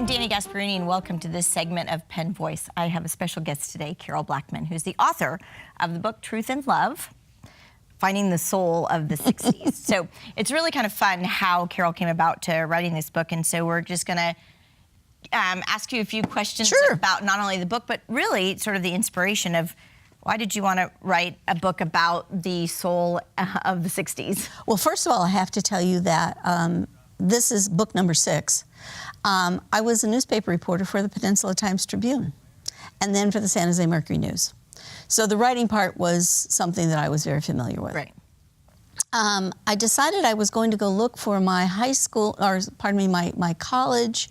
I'm Dani Gasparini, and welcome to this segment of Pen Voice. I have a special guest today, Carol Blackman, who's the author of the book Truth and Love, Finding the Soul of the 60s. So it's really kind of fun how Carol came about to writing this book, and so we're just going to ask you a few questions about not only the book, but really sort of the inspiration of why did you want to write a book about the soul of the 60s? Well, first of all, I have to tell you that this is book number 6. I was a newspaper reporter for the Peninsula Times-Tribune and then for the San Jose Mercury News. So the writing part was something that I was very familiar with. Right. I decided I was going to go look for my high school, or pardon me, my college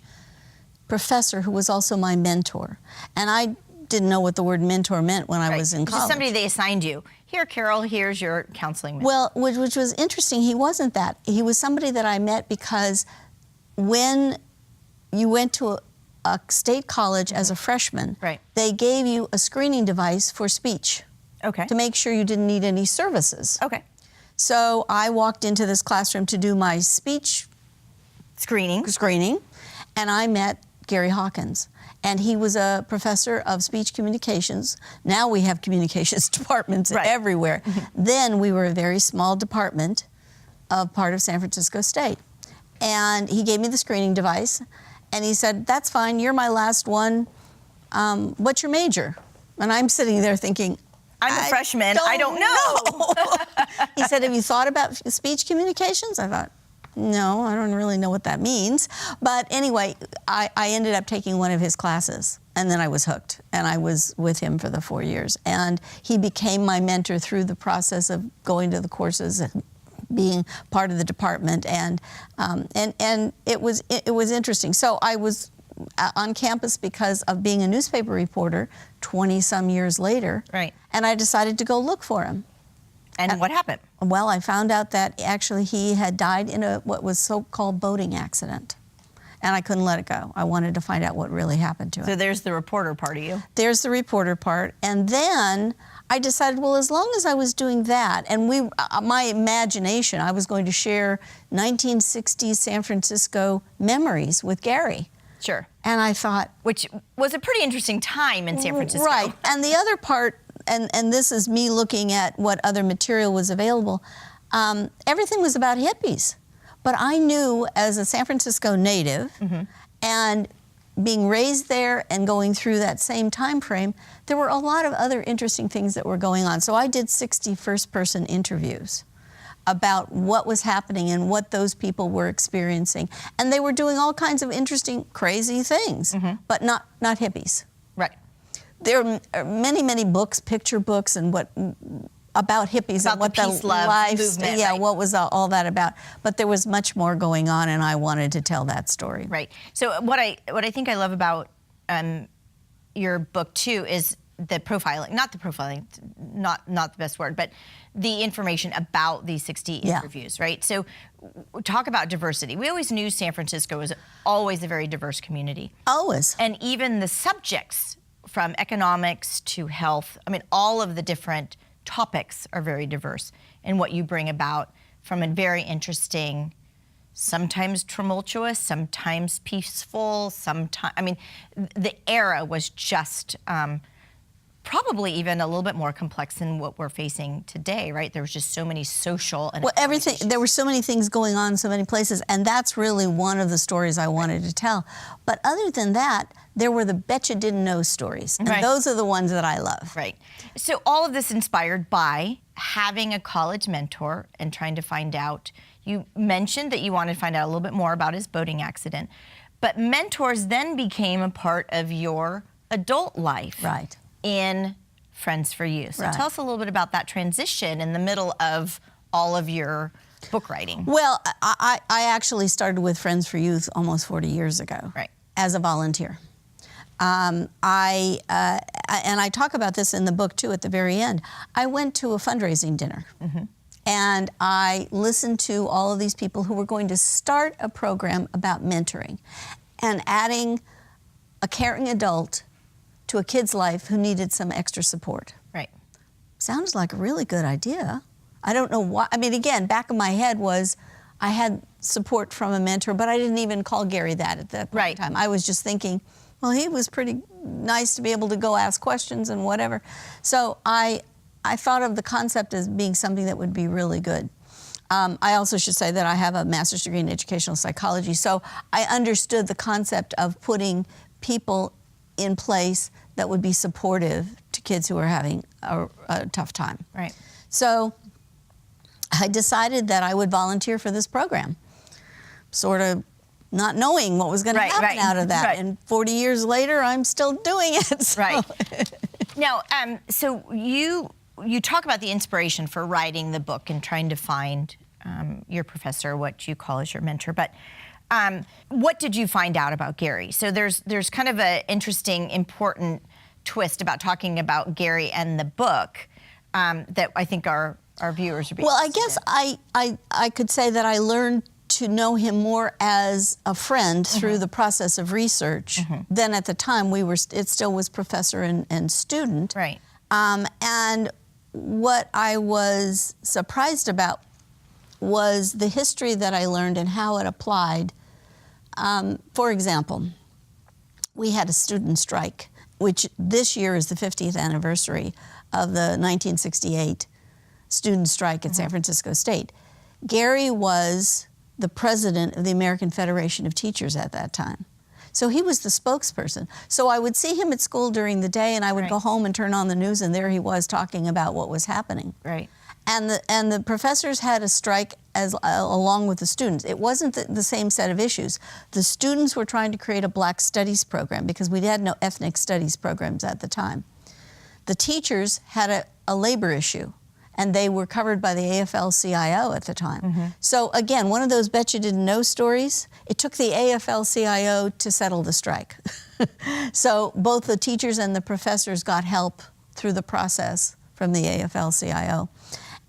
professor who was also my mentor. And I didn't know what the word mentor meant when I was in college. Just somebody they assigned you. Here, Carol, here's your counseling mentor. Well, which was interesting. He wasn't that. He was somebody that I met because when you went to a state college as a freshman, they gave you a screening device for speech to make sure you didn't need any services. So I walked into this classroom to do my speech screening, and I met Gary Hawkins. And he was a professor of speech communications. Now we have communications departments everywhere. Then we were a very small department of part of San Francisco State. And he gave me the screening device, and he said, "That's fine, you're my last one. What's your major?" And I'm sitting there thinking, I'm a freshman, I don't know. He said, "Have you thought about speech communications?" I thought, no, I don't really know what that means. But anyway, I ended up taking one of his classes, and then I was hooked, and I was with him for the 4 years. And he became my mentor through the process of going to the courses and being part of the department, and it was interesting. So I was on campus because of being a newspaper reporter 20-some years later, and I decided to go look for him. And what happened? Well, I found out that actually he had died in what was so-called boating accident. And I couldn't let it go. I wanted to find out what really happened to him. So there's the reporter part of you. There's the reporter part. And then I decided, well, as long as I was doing that, and my imagination, I was going to share 1960s San Francisco memories with Gary. Sure. And I thought... Which was a pretty interesting time in San Francisco. Right. And the other part, and this is me looking at what other material was available, everything was about hippies. But I knew as a San Francisco native and being raised there and going through that same time frame, there were a lot of other interesting things that were going on. So I did 60 first-person interviews about what was happening and what those people were experiencing. And they were doing all kinds of interesting, crazy things, but not hippies. Right. There are many, many books, picture books, and about hippies and what the life, what was all that about. But there was much more going on, and I wanted to tell that story. Right. So what I think I love about your book too is the profiling, not the best word, but the information about these 60 interviews, right? So talk about diversity. We always knew San Francisco was always a very diverse community. Always. And even the subjects, from economics to health, I mean, all of the different topics are very diverse in what you bring about, from a very interesting, sometimes tumultuous, sometimes peaceful, sometimes, I mean, the era was just probably even a little bit more complex than what we're facing today, right? There was just so many social and there were so many things going on in so many places, and that's really one of the stories I wanted to tell. But other than that, there were the betcha didn't know stories, and those are the ones that I love. Right. So all of this inspired by having a college mentor and trying to find out. You mentioned that you wanted to find out a little bit more about his boating accident, but mentors then became a part of your adult life. Right. In Friends for You. So tell us a little bit about that transition in the middle of all of your book writing. Well, I actually started with Friends for Youth almost 40 years ago as a volunteer. And I talk about this in the book, too, at the very end. I went to a fundraising dinner, and I listened to all of these people who were going to start a program about mentoring and adding a caring adult to a kid's life who needed some extra support. Right. Sounds like a really good idea. I don't know why. I mean, again, back in my head was, I had support from a mentor, but I didn't even call Gary that at that point in time. I was just thinking, well, he was pretty nice to be able to go ask questions and whatever. So I thought of the concept as being something that would be really good. I also should say that I have a master's degree in educational psychology, so I understood the concept of putting people in place that would be supportive to kids who are having a tough time. Right. So I decided that I would volunteer for this program, sort of not knowing what was going to happen out of that. And 40 years later, I'm still doing it. So. Right. Now, so you talk about the inspiration for writing the book and trying to find your professor, what you call as your mentor, but what did you find out about Gary? So there's kind of an interesting, important twist about talking about Gary and the book that I think our viewers would be interested I guess I could say that I learned to know him more as a friend through the process of research than at the time it still was professor and student. Right. And what I was surprised about was the history that I learned and how it applied. For example, we had a student strike, which this year is the 50th anniversary of the 1968 student strike at San Francisco State. Gary was the president of the American Federation of Teachers at that time. So he was the spokesperson. So I would see him at school during the day, and I would go home and turn on the news, and there he was talking about what was happening. Right. And the professors had a strike along with the students. It wasn't the same set of issues. The students were trying to create a Black Studies program because we had no ethnic studies programs at the time. The teachers had a labor issue, and they were covered by the AFL-CIO at the time. So again, one of those bet you didn't know stories. It took the AFL-CIO to settle the strike. So both the teachers and the professors got help through the process from the AFL-CIO.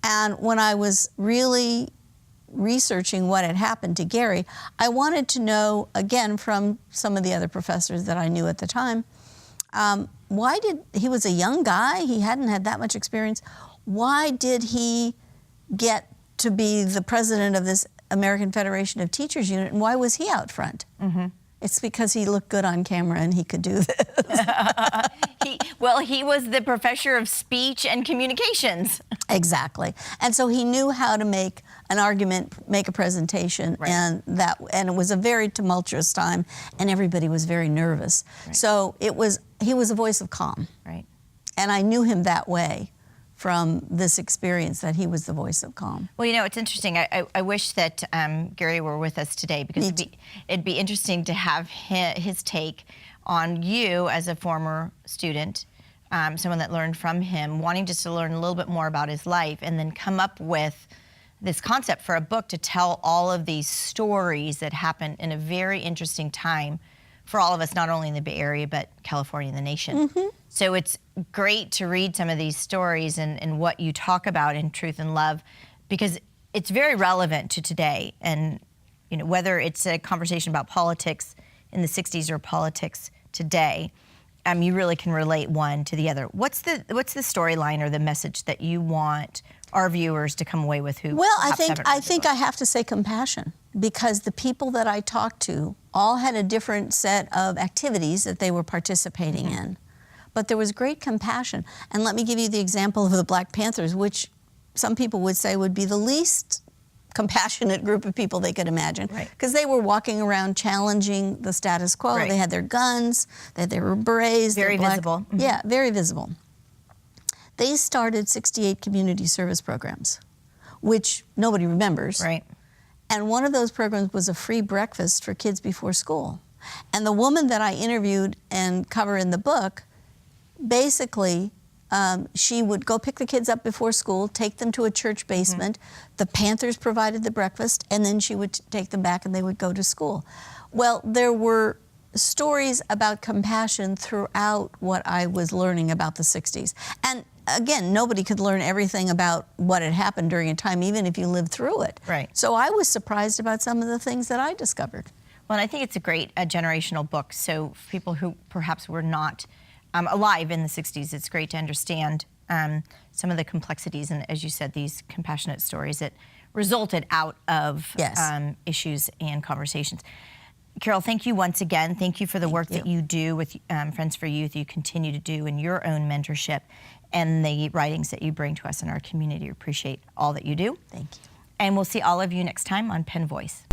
And when I was really researching what had happened to Gary, I wanted to know, again, from some of the other professors that I knew at the time, he was a young guy, he hadn't had that much experience. Why did he get to be the president of this American Federation of Teachers unit, and why was he out front? It's because he looked good on camera and he could do this. He was the professor of speech and communications. Exactly. And so he knew how to make an argument, make a presentation, and it was a very tumultuous time, and everybody was very nervous. So he was a voice of calm. Right. And I knew him that way from this experience, that he was the voice of calm. Well, you know, it's interesting. I wish that Gary were with us today, because it'd be interesting to have his take on you as a former student, someone that learned from him, wanting just to learn a little bit more about his life, and then come up with this concept for a book to tell all of these stories that happened in a very interesting time for all of us, not only in the Bay Area, but California and the nation. So it's great to read some of these stories and what you talk about in Truth and Love, because it's very relevant to today. And you know, whether it's a conversation about politics in the 60s or politics today, you really can relate one to the other. What's the storyline or the message that you want our viewers to come away with who I think I have to say compassion, because the people that I talked to all had a different set of activities that they were participating in. But there was great compassion. And let me give you the example of the Black Panthers, which some people would say would be the least compassionate group of people they could imagine. Because they were walking around challenging the status quo. They had their guns, they were berets. Very visible. Yeah, very visible. They started 68 community service programs, which nobody remembers. And one of those programs was a free breakfast for kids before school. And the woman that I interviewed and cover in the book, basically, she would go pick the kids up before school, take them to a church basement. The Panthers provided the breakfast, and then she would take them back and they would go to school. Well, there were stories about compassion throughout what I was learning about the 60s. And again, nobody could learn everything about what had happened during a time, even if you lived through it. So I was surprised about some of the things that I discovered. Well, and I think it's a great generational book. So for people who perhaps were not alive in the 60s, it's great to understand some of the complexities and, as you said, these compassionate stories that resulted out of Yes. issues and conversations. Carol, thank you once again. Thank you for the work that you do with Friends for Youth, you continue to do in your own mentorship, and the writings that you bring to us in our community. We appreciate all that you do. Thank you. And we'll see all of you next time on Pen Voice.